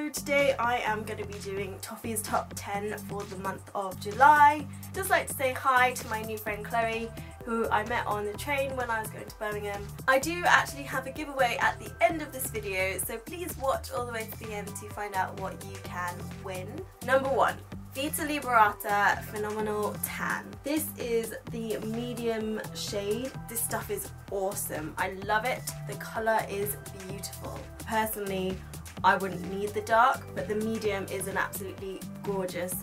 So today I am going to be doing Toffee's top 10 for the month of July. Just like to say hi to my new friend Chloe, who I met on the train when I was going to Birmingham. I do actually have a giveaway at the end of this video, so please watch all the way to the end to find out what you can win. Number 1. Vita Liberata pHenominal Tan. This is the medium shade. This stuff is awesome. I love it. The colour is beautiful. Personally, I wouldn't need the dark, but the medium is an absolutely gorgeous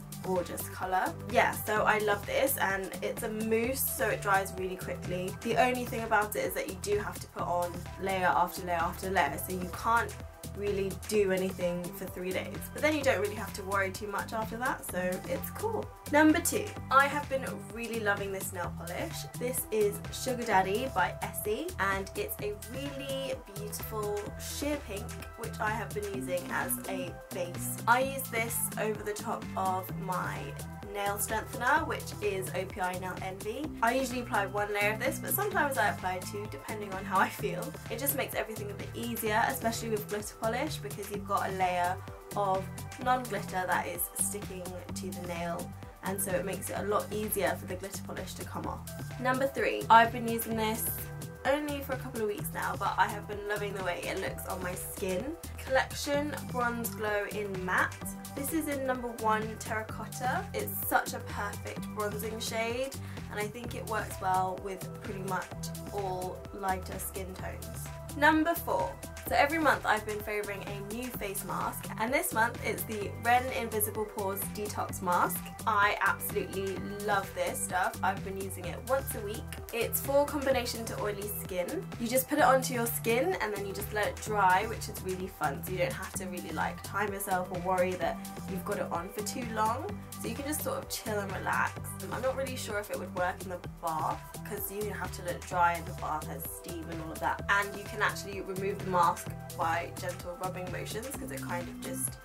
colour. Yeah, so I love this, and it's a mousse, so it dries really quickly. The only thing about it is that you do have to put on layer after layer after layer, so you can't really do anything for 3 days, but then you don't really have to worry too much after that, so it's cool. Number 2, I have been really loving this nail polish. This is Sugar Daddy by Essie, and it's a really beautiful sheer pink, which I have been using as a base. I use this over the top of my nail strengthener, which is OPI Nail Envy. I usually apply 1 layer of this, but sometimes I apply 2 depending on how I feel. It just makes everything a bit easier, especially with glitter polish, because you've got a layer of non-glitter that is sticking to the nail, and so it makes it a lot easier for the glitter polish to come off. Number 3, I've been using this only for a couple of weeks now, but I have been loving the way it looks on my skin. Collection Bronze Glow in Matte. This is in number 1 Terracotta. It's such a perfect bronzing shade, and I think it works well with pretty much all lighter skin tones. Number 4. So every month I've been favouring a new face mask, and this month it's the Ren Invisible Pores Detox Mask. I absolutely love this stuff. I've been using it once a week. It's for combination to oily skin. You just put it onto your skin and then you just let it dry, which is really fun, so you don't have to really like time yourself or worry that you've got it on for too long. So you can just sort of chill and relax. I'm not really sure if it would work in the bath, because you have to let it dry and the bath has steam and all of that. And you can actually remove the mask by gentle rubbing motions, because it kind of just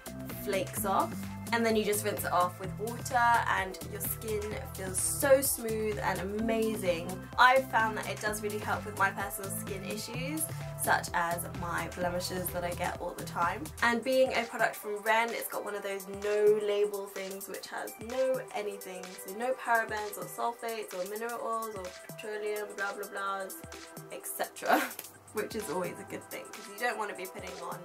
flakes off, and then you just rinse it off with water and your skin feels so smooth and amazing. I've found that it does really help with my personal skin issues, such as my blemishes that I get all the time. And being a product from Ren, it's got one of those no label things which has no anything, so no parabens or sulfates or mineral oils or petroleum blah blah blahs, etc. which is always a good thing, because you don't want to be putting on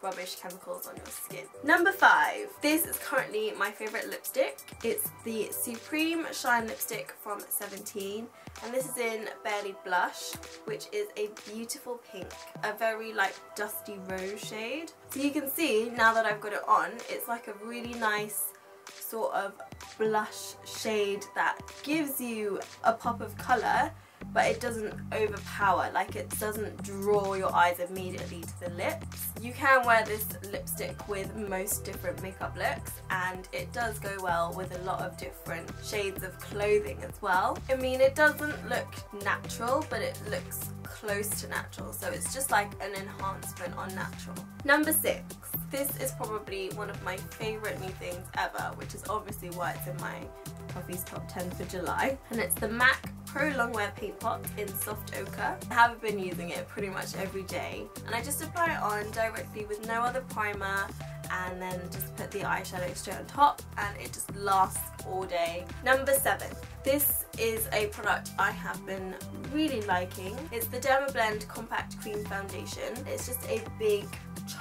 rubbish chemicals on your skin. Number 5. This is currently my favourite lipstick. It's the Supreme Shine Lipstick from 17, and this is in Barely Blush, which is a beautiful pink, a very like dusty rose shade. So you can see now that I've got it on, it's like a really nice sort of blush shade that gives you a pop of colour, but it doesn't overpower, like it doesn't draw your eyes immediately to the lips. You can wear this lipstick with most different makeup looks, and it does go well with a lot of different shades of clothing as well. I mean, it doesn't look natural, but it looks close to natural, so it's just like an enhancement on natural. Number 6. This is probably one of my favourite new things ever, which is obviously why it's in my Toffee's top 10 for July, and it's the MAC Pro Longwear Paint Pot in Soft Ochre. I have been using it pretty much every day, and I just apply it on directly with no other primer, and then just put the eyeshadow straight on top, and it just lasts all day. Number 7. This is a product I have been really liking. It's the Dermablend Compact Cream Foundation. It's just a big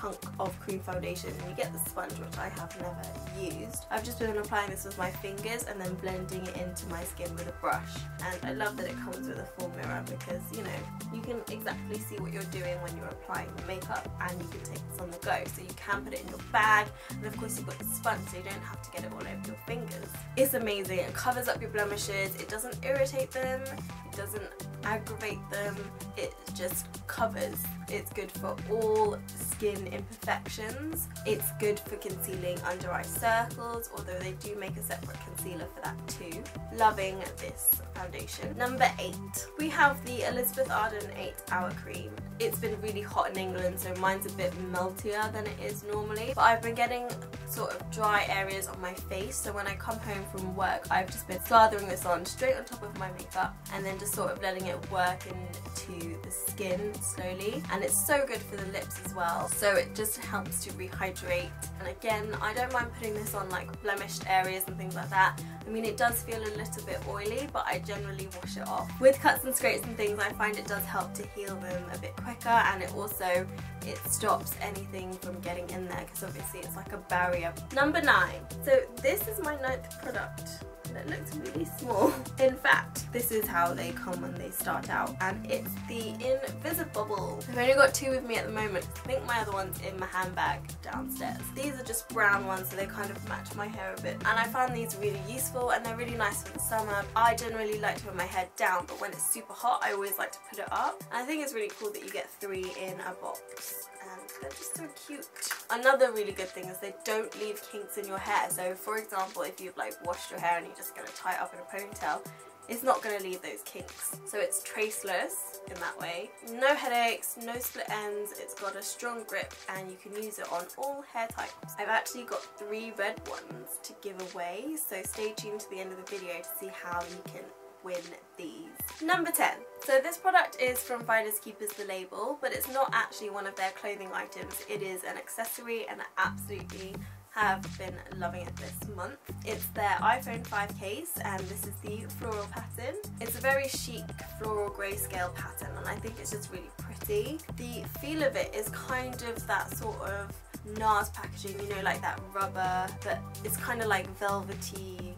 chunk of cream foundation, and you get the sponge, which I have never used. I've just been applying this with my fingers and then blending it into my skin with a brush, and I love that it comes with a full mirror, because you know, you can exactly see what you're doing when you're applying the makeup, and you can take this on the go, so you can put it in your bag, and of course you've got the sponge, so you don't have to get it all over your fingers. It's amazing. It covers up your blemishes, it doesn't irritate them, it doesn't aggravate them, it just covers. It's good for all skin imperfections. It's good for concealing under eye circles, although they do make a separate concealer for that too. Loving this foundation. Number 8. We have the Elizabeth Arden 8 Hour Cream. It's been really hot in England, so mine's a bit meltier than it is normally, but I've been getting sort of dry areas on my face, so when I come home from work I've just been slathering this on straight on top of my makeup and then just sort of letting it work into the skin slowly, and it's so good for the lips as well, so it just helps to rehydrate. And again, I don't mind putting this on like blemished areas and things like that. I mean, it does feel a little bit oily, but I generally wash it off. With cuts and scrapes and things, I find it does help to heal them a bit quicker, and it stops anything from getting in there, because obviously it's like a barrier. Number 9. So this is my 9th product. It looks really small. In fact, this is how they come when they start out, and it's the Invisibobble. I've only got 2 with me at the moment. I think my other one's in my handbag downstairs. These are just brown ones, so they kind of match my hair a bit, and I found these really useful, and they're really nice for the summer. I generally like to put my hair down, but when it's super hot I always like to put it up, and I think it's really cool that you get 3 in a box. And they're just so cute. Another really good thing is they don't leave kinks in your hair. So for example, if you've like washed your hair and you're just going to tie it up in a ponytail, it's not going to leave those kinks. So it's traceless in that way. No headaches, no split ends, it's got a strong grip, and you can use it on all hair types. I've actually got 3 red ones to give away, so stay tuned to the end of the video to see how you can win these. Number 10. So this product is from Finders Keepers The Label, but it's not actually one of their clothing items. It is an accessory, and I absolutely have been loving it this month. It's their iPhone 5 case, and this is the floral pattern. It's a very chic floral grayscale pattern, and I think it's just really pretty. The feel of it is kind of that sort of NARS packaging, you know, like that rubber, but it's kind of like velvety,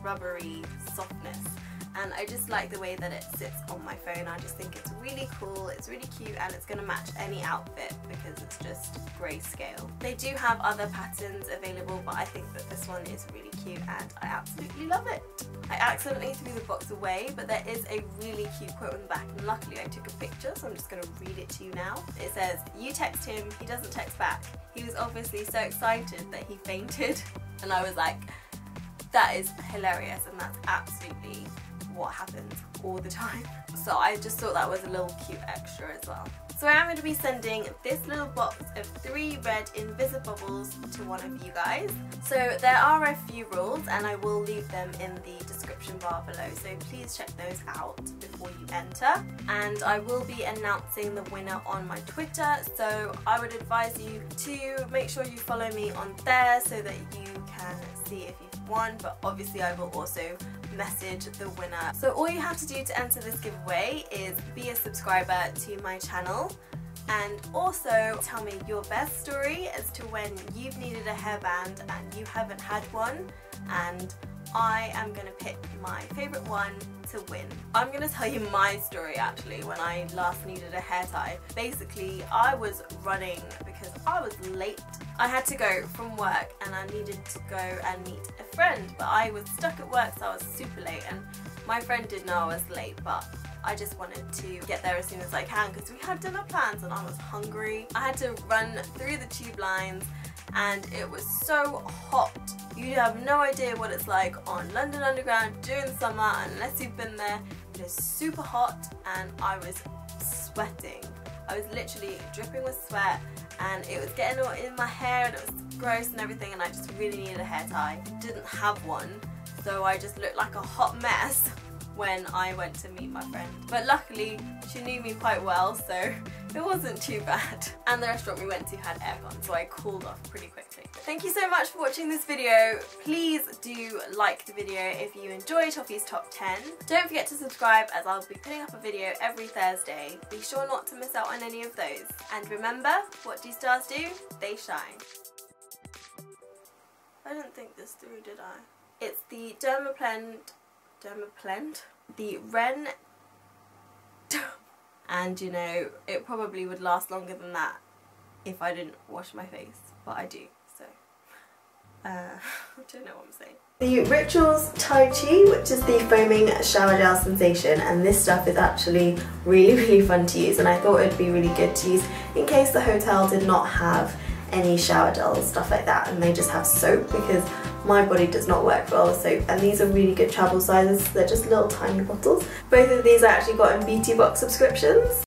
rubbery softness. And I just like the way that it sits on my phone. I just think it's really cool, it's really cute, and it's going to match any outfit because it's just grayscale. They do have other patterns available, but I think that this one is really cute and I absolutely love it. I accidentally threw the box away, but there is a really cute quote on the back, and luckily I took a picture, so I'm just going to read it to you now. It says, "You text him, he doesn't text back. He was obviously so excited that he fainted." And I was like, that is hilarious, and that's absolutely what happens all the time. So I just thought that was a little cute extra as well. So I am going to be sending this little box of 3 red Invisibobbles to one of you guys. So there are a few rules, and I will leave them in the description bar below, so please check those out before you enter. And I will be announcing the winner on my Twitter, so I would advise you to make sure you follow me on there so that you can see if you've won, but obviously I will also message the winner. So all you have to do to enter this giveaway is be a subscriber to my channel, and also tell me your best story as to when you've needed a hairband and you haven't had one, and I am going to pick my favourite one to win. I'm going to tell you my story actually when I last needed a hair tie. Basically, I was running because I was late. I had to go from work and I needed to go and meet a friend, but I was stuck at work, so I was super late, and my friend did know I was late, but I just wanted to get there as soon as I can because we had dinner plans and I was hungry. I had to run through the tube lines, and it was so hot. You have no idea what it's like on London Underground during the summer unless you've been there. It is super hot, and I was sweating. I was literally dripping with sweat, and it was getting all in my hair, and it was gross and everything, and I just really needed a hair tie. Didn't have one, so I just looked like a hot mess when I went to meet my friend. But luckily she knew me quite well, so it wasn't too bad. And the restaurant we went to had aircon, so I cooled off pretty quickly. Thank you so much for watching this video. Please do like the video if you enjoy Toffee's Top 10. Don't forget to subscribe, as I'll be putting up a video every Thursday. Be sure not to miss out on any of those. And remember, what do stars do? They shine. I didn't think this through, did I? It's the Dermablend, the Ren, and you know, it probably would last longer than that if I didn't wash my face, but I do, so I don't know what I'm saying. The Rituals Tai Chi, which is the foaming shower gel sensation, and this stuff is actually really fun to use, and I thought it'd be really good to use in case the hotel did not have any shower gels, stuff like that, and they just have soap, because my body does not work well with soap, and these are really good travel sizes. They're just little tiny bottles. Both of these I actually got in beauty box subscriptions.